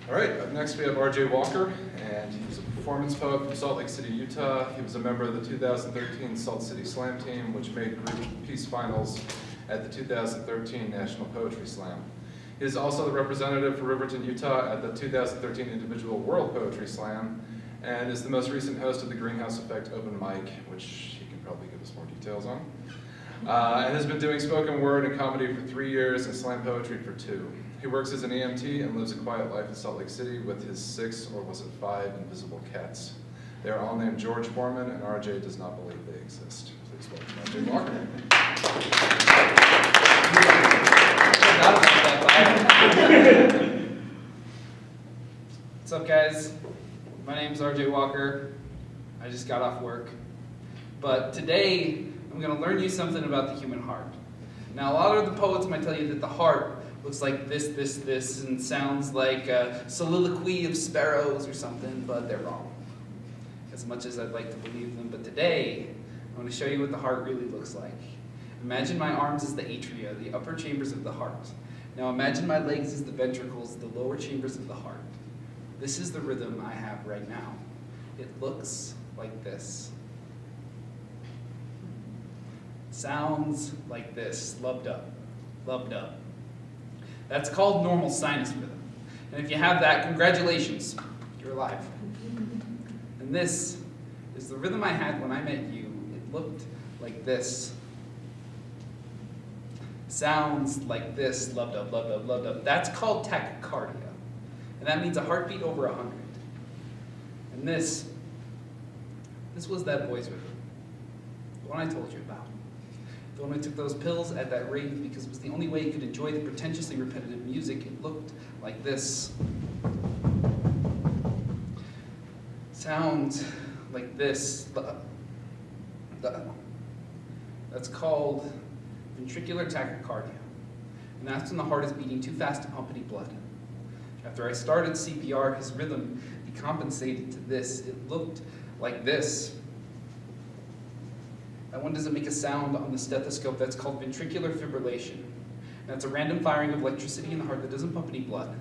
All right, up next we have RJ Walker, and he's a performance poet from Salt Lake City, Utah. He was a member of the 2013 Salt City Slam team, which made group peace finals at the 2013 National Poetry Slam. He is also the representative for Riverton, Utah at the 2013 Individual World Poetry Slam, and is the most recent host of the Greenhouse Effect Open Mic, which he can probably give us more details on. And has been doing spoken word and comedy for 3 years and slam poetry for 2. He works as an EMT and lives a quiet life in Salt Lake City with his 6, or was it 5, invisible cats. They are all named George Foreman, and RJ does not believe they exist. Please welcome RJ Walker. What's up, guys? My name's RJ Walker. I just got off work. But today, I'm going to learn you something about the human heart. Now, a lot of the poets might tell you that the heart looks like this, and sounds like a soliloquy of sparrows or something, but they're wrong. As much as I'd like to believe them. But today, I want to show you what the heart really looks like. Imagine my arms as the atria, the upper chambers of the heart. Now imagine my legs as the ventricles, the lower chambers of the heart. This is the rhythm I have right now. It looks like this. Sounds like this, lubbed up, lubbed up. That's called normal sinus rhythm. And if you have that, congratulations, you're alive. And this is the rhythm I had when I met you. It looked like this. Sounds like this, lubbed up, lubbed up, lubbed up. That's called tachycardia. And that means a heartbeat over 100. And this was that voice rhythm, the one I told you about. The one I took those pills at that rave because it was the only way you could enjoy the pretentiously repetitive music. It looked like this. Sounds like this. That's called ventricular tachycardia. And that's when the heart is beating too fast to pump any blood. After I started CPR, his rhythm decompensated to this. It looked like this. That one doesn't make a sound on the stethoscope. That's called ventricular fibrillation. And that's a random firing of electricity in the heart that doesn't pump any blood.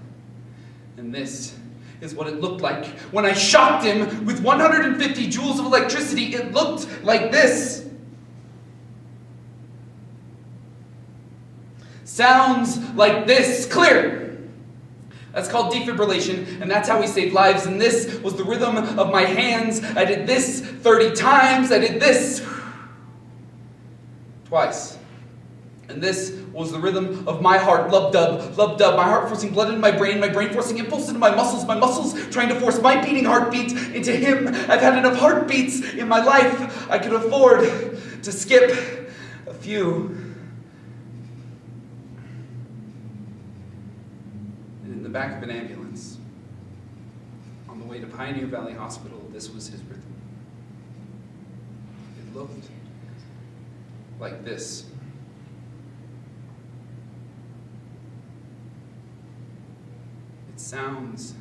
And this is what it looked like when I shocked him with 150 joules of electricity. It looked like this. Sounds like this. Clear. That's called defibrillation, and that's how we save lives. And this was the rhythm of my hands. I did this 30 times. I did this twice. And this was the rhythm of my heart, lub-dub, my heart forcing blood into my brain forcing impulse into my muscles trying to force my beating heartbeat into him. I've had enough heartbeats in my life. I could afford to skip a few. And in the back of an ambulance, on the way to Pioneer Valley Hospital, this was his rhythm. It looked like this. It sounds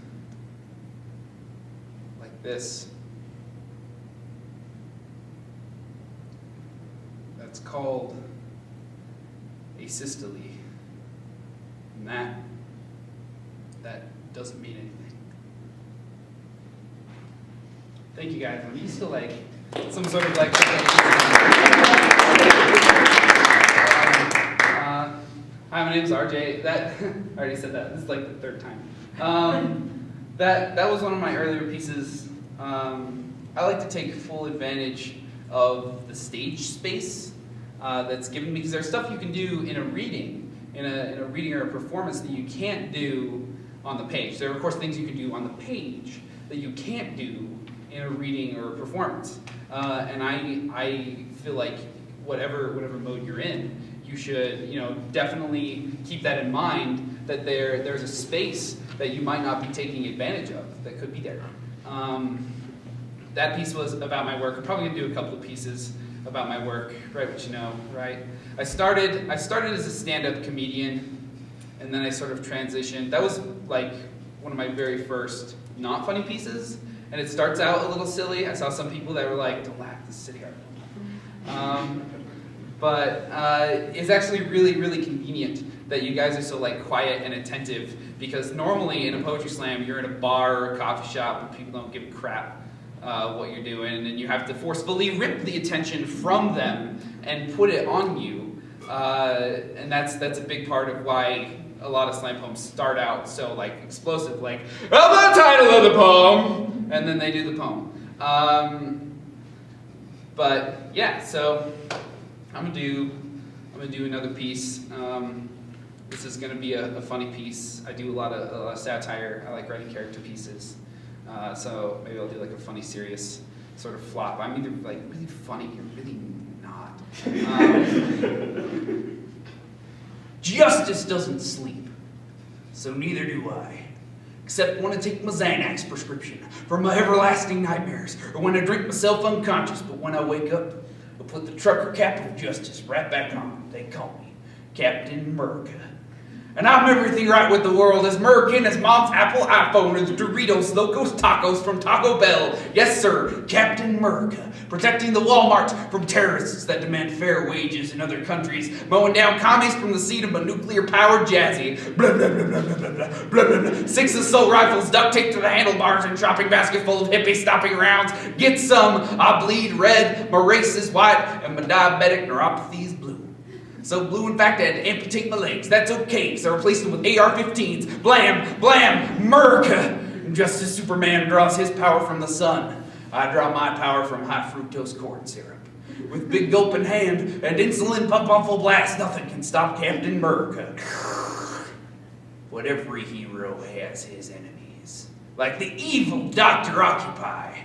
like this. That's called asystole. And that doesn't mean anything. Thank you guys. I'm used to like some sort of like hi, my name's RJ. I already said that. This is like the third time. That was one of my earlier pieces. I like to take full advantage of the stage space that's given me, because there's stuff you can do in a reading, in a reading or a performance that you can't do on the page. There are of course things you can do on the page that you can't do in a reading or a performance. And I feel like whatever mode you're in, you should, definitely keep that in mind, that there's a space that you might not be taking advantage of that could be there. That piece was about my work. I'm probably gonna do a couple of pieces about my work, right? What you know, right? I started as a stand-up comedian, and then I sort of transitioned. That was like one of my very first not funny pieces, and it starts out a little silly. I saw some people that were like, "Don't laugh, this is city art." but it's actually really, really convenient that you guys are so like quiet and attentive, because normally in a poetry slam, you're in a bar or a coffee shop and people don't give a crap what you're doing, and you have to forcefully rip the attention from them and put it on you. And that's a big part of why a lot of slam poems start out so like explosive, like, "Oh, the title of the poem," and then they do the poem. But yeah, so I'm gonna do another piece. This is gonna be a funny piece. I do a lot of satire. I like writing character pieces. So maybe I'll do like a funny, serious sort of flop. I'm either like really funny or really not. Justice doesn't sleep, so neither do I. Except when I take my Xanax prescription for my everlasting nightmares, or when I drink myself unconscious, but when I wake up, I put the trucker cap of justice right back on. They call me Captain America. And I'm everything right with the world, as American as Mom's Apple iPhone, as Doritos, Locos, Tacos from Taco Bell. Yes, sir, Captain America, protecting the Walmart from terrorists that demand fair wages in other countries, mowing down commies from the seat of a nuclear-powered jazzy. Blah, blah, blah, blah, blah, blah, blah, blah, blah. 6 assault rifles duct taped to the handlebars and shopping basket full of hippie stopping rounds. Get some, I bleed red, my race is white, and my diabetic neuropathy is blue. So blue, in fact, I had to amputate my legs. That's okay, so I replaced them with AR-15s. Blam, blam, America! And just as Superman draws his power from the sun, I draw my power from high fructose corn syrup. With big gulp in hand and insulin pump on full blast, nothing can stop Captain America. But every hero has his enemies. Like the evil Dr. Occupy,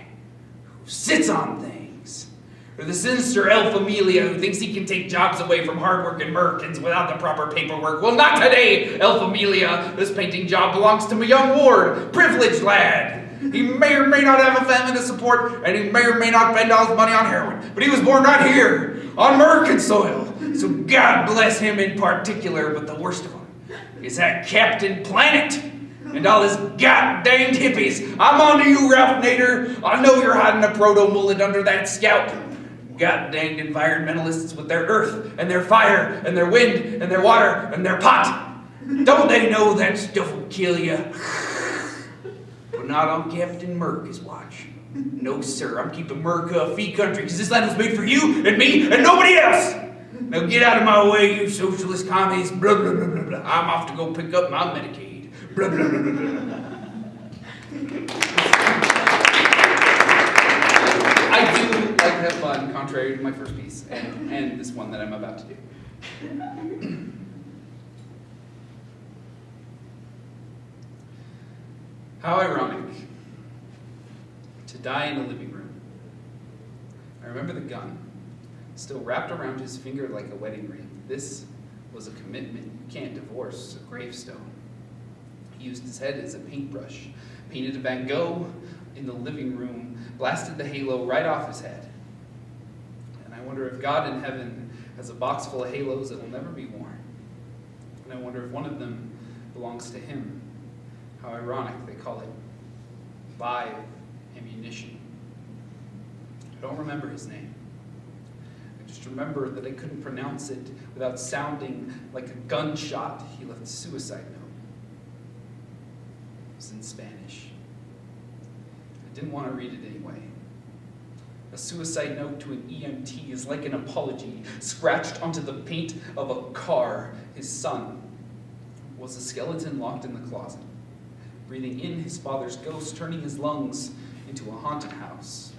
who sits on things. Or the sinister El Familia, who thinks he can take jobs away from hardworking Americans without the proper paperwork. Well, not today, El Familia. This painting job belongs to my young ward, privileged lad. He may or may not have a family to support, and he may or may not spend all his money on heroin. But he was born right here, on American soil. So God bless him in particular, but the worst of them is that Captain Planet and all his god-danged hippies. I'm on to you, Ralph Nader. I know you're hiding a proto-mullet under that scalp. God-danged environmentalists with their earth and their fire and their wind and their water and their pot. Don't they know that stuff will kill you? But not on Captain America's watch. No, sir, I'm keeping America a free country because this land was made for you and me and nobody else. Now get out of my way, you socialist commies. Blah, blah, blah, blah, blah. I'm off to go pick up my Medicaid. Blah, blah, blah, blah, blah. I do like to have fun, contrary to my first piece, and this one that I'm about to do. How ironic to die in a living room. I remember the gun, still wrapped around his finger like a wedding ring. This was a commitment you can't divorce, a gravestone. He used his head as a paintbrush, painted a Van Gogh in the living room, blasted the halo right off his head. And I wonder if God in heaven has a box full of halos that will never be worn. And I wonder if one of them belongs to him. How ironic they call it live ammunition. I don't remember his name. I just remember that I couldn't pronounce it without sounding like a gunshot. He left a suicide note. It was in Spanish. I didn't want to read it anyway. A suicide note to an EMT is like an apology scratched onto the paint of a car. His son was a skeleton locked in the closet, breathing in his father's ghost, turning his lungs into a haunted house.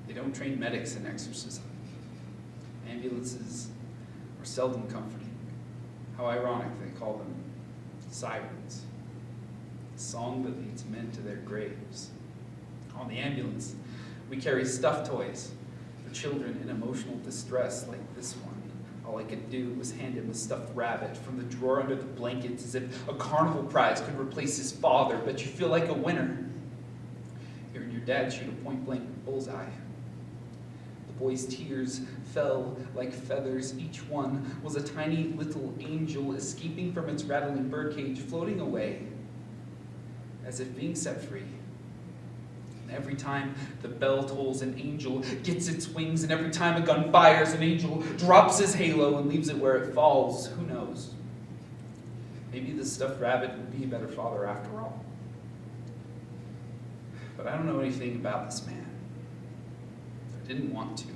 They don't train medics in exorcism. Ambulances are seldom comforting. How ironic they call them sirens. A song that leads men to their graves. On the ambulance, we carry stuffed toys for children in emotional distress like this one. All I could do was hand him a stuffed rabbit from the drawer under the blankets as if a carnival prize could replace his father, but you feel like a winner. Hearing your dad shoot a point-blank bullseye. The boy's tears fell like feathers. Each one was a tiny little angel escaping from its rattling birdcage, floating away as if being set free. And every time the bell tolls, an angel gets its wings, and every time a gun fires, an angel drops his halo and leaves it where it falls. Who knows? Maybe the stuffed rabbit would be a better father after all. But I don't know anything about this man. I didn't want to.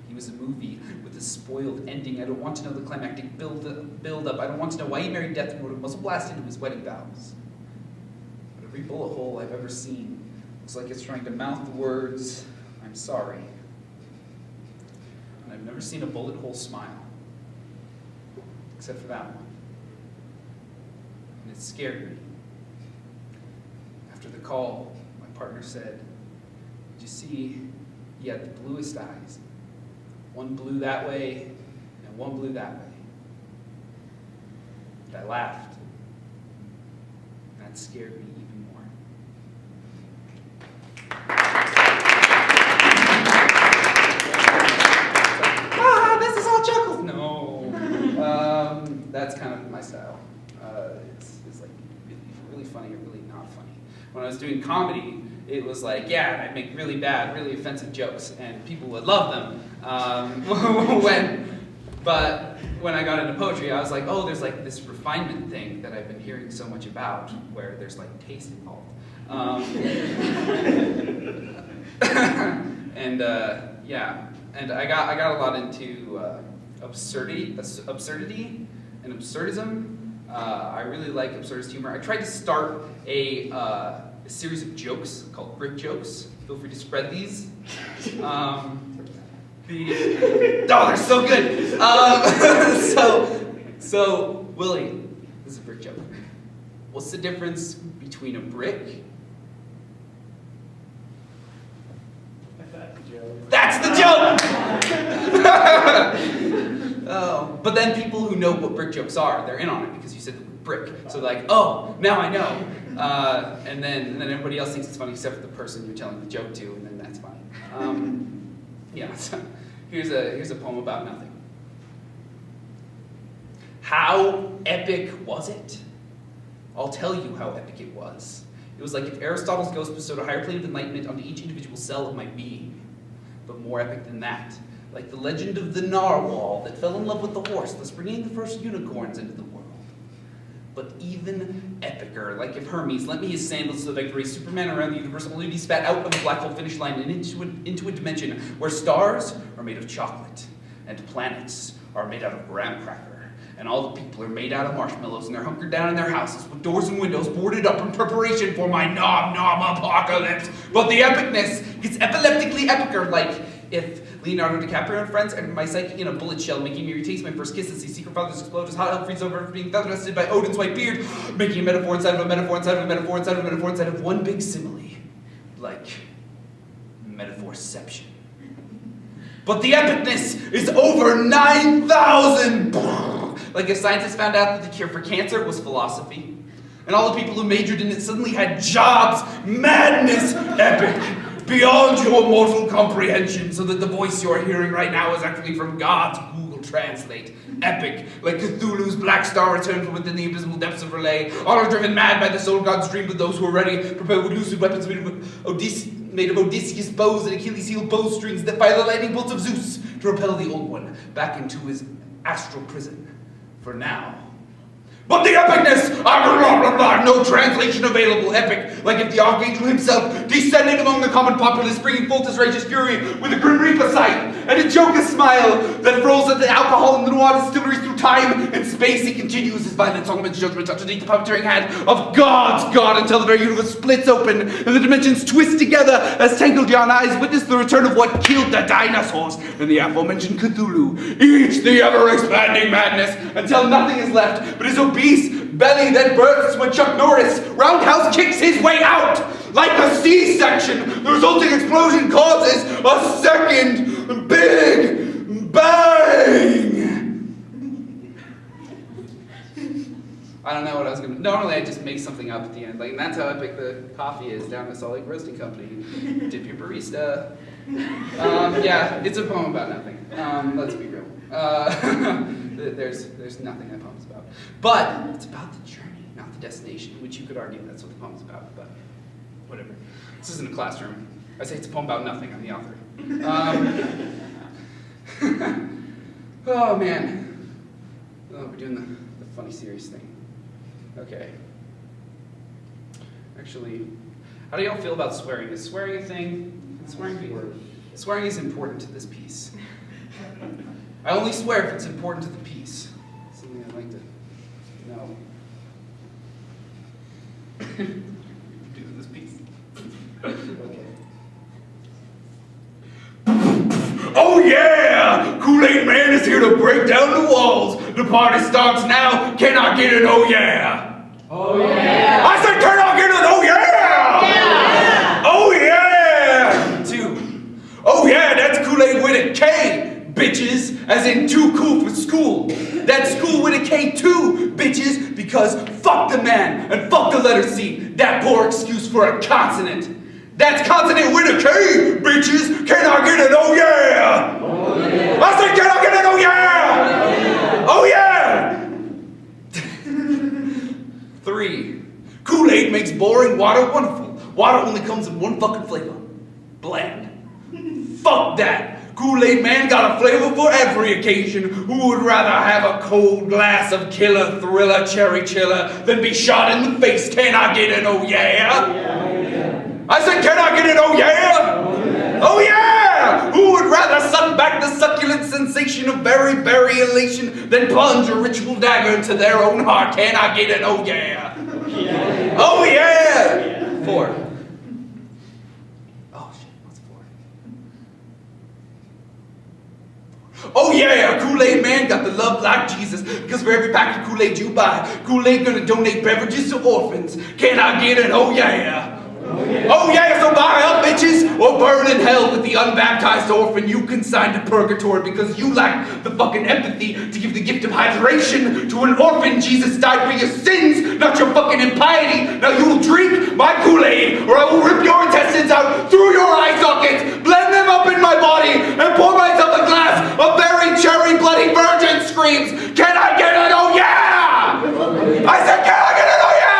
He was a movie with a spoiled ending. I don't want to know the climactic build-up. I don't want to know why he married death and wrote a muzzle blast into his wedding vows. But every bullet hole I've ever seen looks like it's trying to mouth the words, "I'm sorry." And I've never seen a bullet hole smile. Except for that one. And it scared me. After the call, my partner said, "Did you see, he had the bluest eyes. One blue that way, and one blue that way." And I laughed. That scared me even more. This is all chuckles. No. That's kind of my style. It's like really funny or really not funny. When I was doing comedy, it was like, yeah, I'd make really bad, really offensive jokes, and people would love them. But when I got into poetry, I was like, oh, there's like this refinement thing that I've been hearing so much about, where there's like taste involved. And I got a lot into absurdity and absurdism. I really like absurdist humor. I tried to start a series of jokes called Brick Jokes. Feel free to spread these. Oh, they're so good. So Willie, this is a brick joke. What's the difference between a brick? That's the joke. Oh, but then people who know what brick jokes are, they're in on it because you said the word brick. So they're like, oh, now I know. And then everybody else thinks it's funny except for the person you're telling the joke to, and then that's funny. Yeah. So here's a poem about nothing. How epic was it? I'll tell you how epic it was. It was like if Aristotle's ghost bestowed a higher plane of enlightenment onto each individual cell of my being, but more epic than that. Like the legend of the narwhal that fell in love with the horse, thus bringing the first unicorns into the world. But even epicer, like if Hermes lent me his sandals so that I could race Superman around the universe, only to be spat out of the black hole finish line and into a dimension where stars are made of chocolate and planets are made out of graham cracker. And all the people are made out of marshmallows, and they're hunkered down in their houses with doors and windows boarded up in preparation for my nom apocalypse. But the epicness gets epileptically epicer, like if Leonardo DiCaprio and friends and my psyche in a bullet shell, making me retaste my first kiss and see secret fathers explode as hot hell freezes over being feather-dusted by Odin's white beard, making a metaphor inside of a metaphor inside of a metaphor inside of a metaphor inside of one big simile, like metaphorception. But the epicness is over 9,000! Like if scientists found out that the cure for cancer was philosophy, and all the people who majored in it suddenly had jobs. Madness epic, beyond your mortal comprehension, so that the voice you're hearing right now is actually from God's Google Translate. Epic, like Cthulhu's black star returned from within the abysmal depths of Relay, all are driven mad by the soul god's dream, but those who are ready, prepared with lucid weapons made of Odysseus bows and Achilles heel bowstrings that fire the lightning bolts of Zeus to repel the old one back into his astral prison. For now. But the epicness! No translation available. Epic, like if the archangel himself descended among the common populace, bringing forth his righteous fury with a grim reaper sight and a joker's smile that froze at the alcohol and the noir distilleries through time and space. He continues his violent songman's judgment underneath the puppeteering hand of God's God until the very universe splits open and the dimensions twist together as tangled yarn eyes witness the return of what killed the dinosaurs and the aforementioned Cthulhu. Each the ever-expanding madness until nothing is left but his obese belly that bursts when Chuck Norris roundhouse kicks his way out. Like a C-section, the resulting explosion causes a second big bang. I don't know what I was going to... Normally I just make something up at the end. Like, and that's how epic the coffee is down at Salt Lake Roasting Company. Tip your barista. Yeah, it's a poem about nothing. Let's be real. There's nothing that poem's about. But it's about the journey, not the destination, which you could argue that's what the poem's about. But whatever. This isn't a classroom. I say it's a poem about nothing. I'm the author. Oh man. Oh, we're doing the funny, serious thing. Okay. Actually, how do y'all feel about swearing? Is swearing a thing? Swearing is important to this piece. I only swear if it's important to the piece. Something I'd like to know. Do this piece. Okay. Oh yeah! Kool-Aid Man is here to break down the walls. The party starts now. Can I get an oh yeah? Oh yeah! I said can I get an oh yeah? Yeah! Oh yeah! 2. Oh yeah, that's Kool-Aid with a K, bitches. As in too cool for school. That's school with a K too, bitches. Because fuck the man and fuck the letter C. That poor excuse for a consonant. That's consonant with a K, bitches. Can I get an oh yeah? Oh yeah! I said, can I get an oh yeah? Oh yeah! 3. Kool-Aid makes boring water wonderful. Water only comes in one fucking flavor. Bland. Fuck that. Kool-Aid Man got a flavor for every occasion. Who would rather have a cold glass of killer thriller cherry chiller than be shot in the face? Can I get an oh yeah? I said, can I get an oh yeah? Oh yeah! Who would rather suck back the succulent sensation of very elation than plunge a ritual dagger into their own heart? Can I get an oh yeah? Oh yeah! 4. Oh shit, what's 4? Oh yeah, Kool-Aid Man got the love like Jesus, because for every pack of Kool-Aid you buy, Kool-Aid gonna donate beverages to orphans. Can I get an oh yeah? Oh yeah, so buy up, bitches, or burn in hell with the unbaptized orphan you consigned to purgatory because you lack the fucking empathy to give the gift of hydration to an orphan. Jesus died for your sins, not your fucking impiety. Now you will drink my Kool-Aid, or I will rip your intestines out through your eye sockets, blend them up in my body, and pour myself a glass of berry, cherry, bloody virgin screams. Can I get an oh yeah? I said, can I get an oh yeah?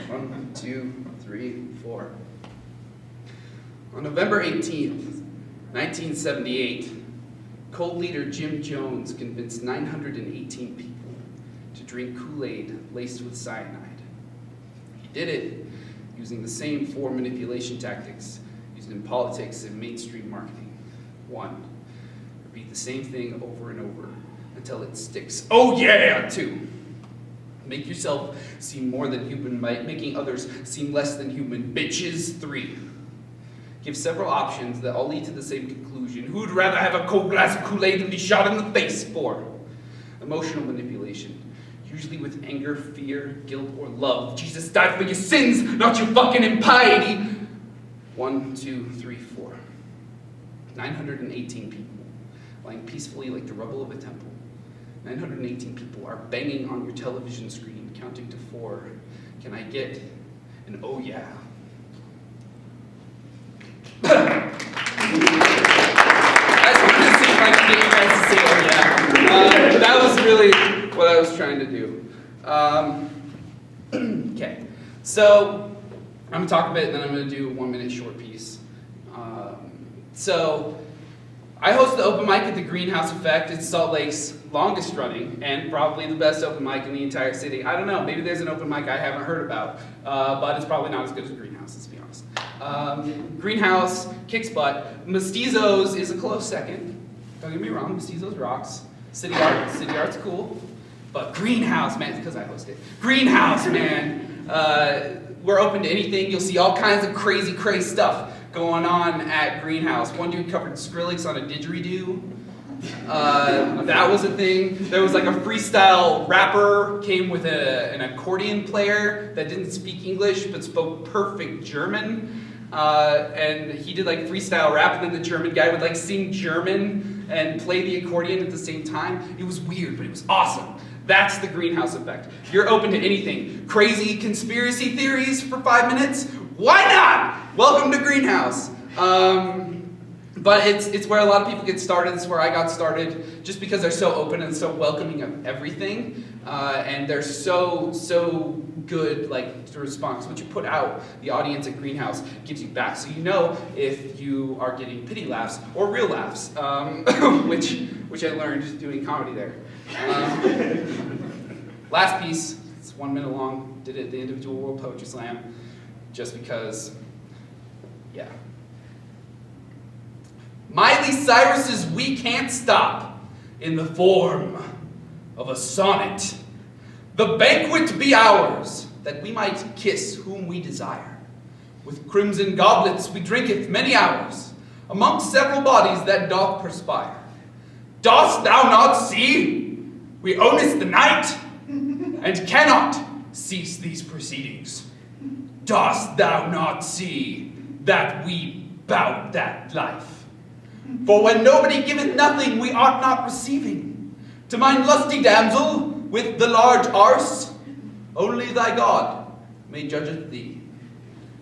1, 2, 3, 4. On November 18th, 1978, cult leader Jim Jones convinced 918 people to drink Kool-Aid laced with cyanide. He did it using the same 4 manipulation tactics used in politics and mainstream marketing. 1, repeat the same thing over and over until it sticks. Oh yeah! 2, make yourself seem more than human by making others seem less than human, bitches. 3, give several options that all lead to the same conclusion. Who'd rather have a cold glass of Kool-Aid than be shot in the face? 4, emotional manipulation, usually with anger, fear, guilt, or love. Jesus died for your sins, not your fucking impiety. 1, 2, 3, 4. 918 people lying peacefully like the rubble of a temple. 918 people are banging on your television screen, counting to 4. Can I get an oh yeah? I just wanted to see if I could get you guys to say oh yeah. That was really what I was trying to do. Okay, so I'm gonna talk a bit, and then I'm gonna do a 1-minute short piece. So I host the open mic at the Greenhouse Effect. It's Salt Lake's longest running and probably the best open mic in the entire city. I don't know, maybe there's an open mic I haven't heard about, but it's probably not as good as Greenhouse, let's be honest. Greenhouse kicks butt. Mestizos is a close second. Don't get me wrong, Mestizos rocks. City Art's cool. But Greenhouse, man, it's because I host it. Greenhouse, man. We're open to anything. You'll see all kinds of crazy stuff going on at Greenhouse. One dude covered Skrillex on a didgeridoo. That was a thing. There was like a freestyle rapper came with an accordion player that didn't speak English but spoke perfect German. And he did like freestyle rap, and then the German guy would like sing German and play the accordion at the same time. It was weird, but it was awesome. That's the Greenhouse Effect. You're open to anything. Crazy conspiracy theories for 5 minutes? Why not? Welcome to Greenhouse. But it's where a lot of people get started. It's where I got started, just because they're so open and so welcoming of everything. And they're so good to respond. So what you put out, the audience at Greenhouse gives you back. So you know if you are getting pity laughs or real laughs, which I learned doing comedy there. Last piece, it's 1 minute long, did it at the Individual World Poetry Slam, just because, yeah. Miley Cyrus's We Can't Stop in the form of a sonnet. The banquet be ours, that we might kiss whom we desire. With crimson goblets we drinketh many hours, amongst several bodies that doth perspire. Dost thou not see? We ownest the night, and cannot cease these proceedings. Dost thou not see that we bout that life? For when nobody giveth nothing, we ought not receiving. To mine lusty damsel, with the large arse, only thy God may judgeth thee.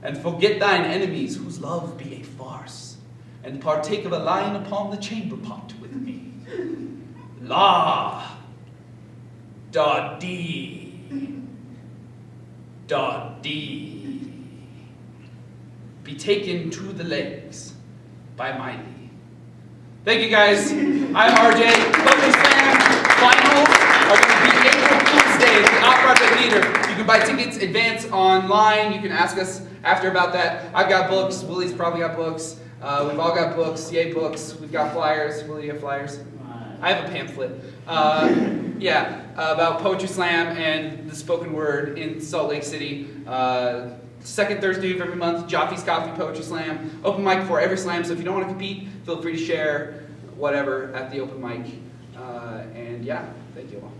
And forget thine enemies, whose love be a farce, and partake of a line upon the chamber pot with me. La, da dee, da dee. Be taken to the legs by Miley. Thank you guys. I'm RJ. Poetry Slam finals are going to be April Fool's Day at the Off-Broadway Theater. You can buy tickets advance online. You can ask us after about that. I've got books. Willie's probably got books. We've all got books. Yay, books. We've got flyers. Willie, you have flyers? I have a pamphlet. About Poetry Slam and the spoken word in Salt Lake City. Second Thursday of every month, Joffy's Coffee Poetry Slam. Open mic before every slam, so if you don't want to compete, feel free to share whatever at the open mic. Thank you all.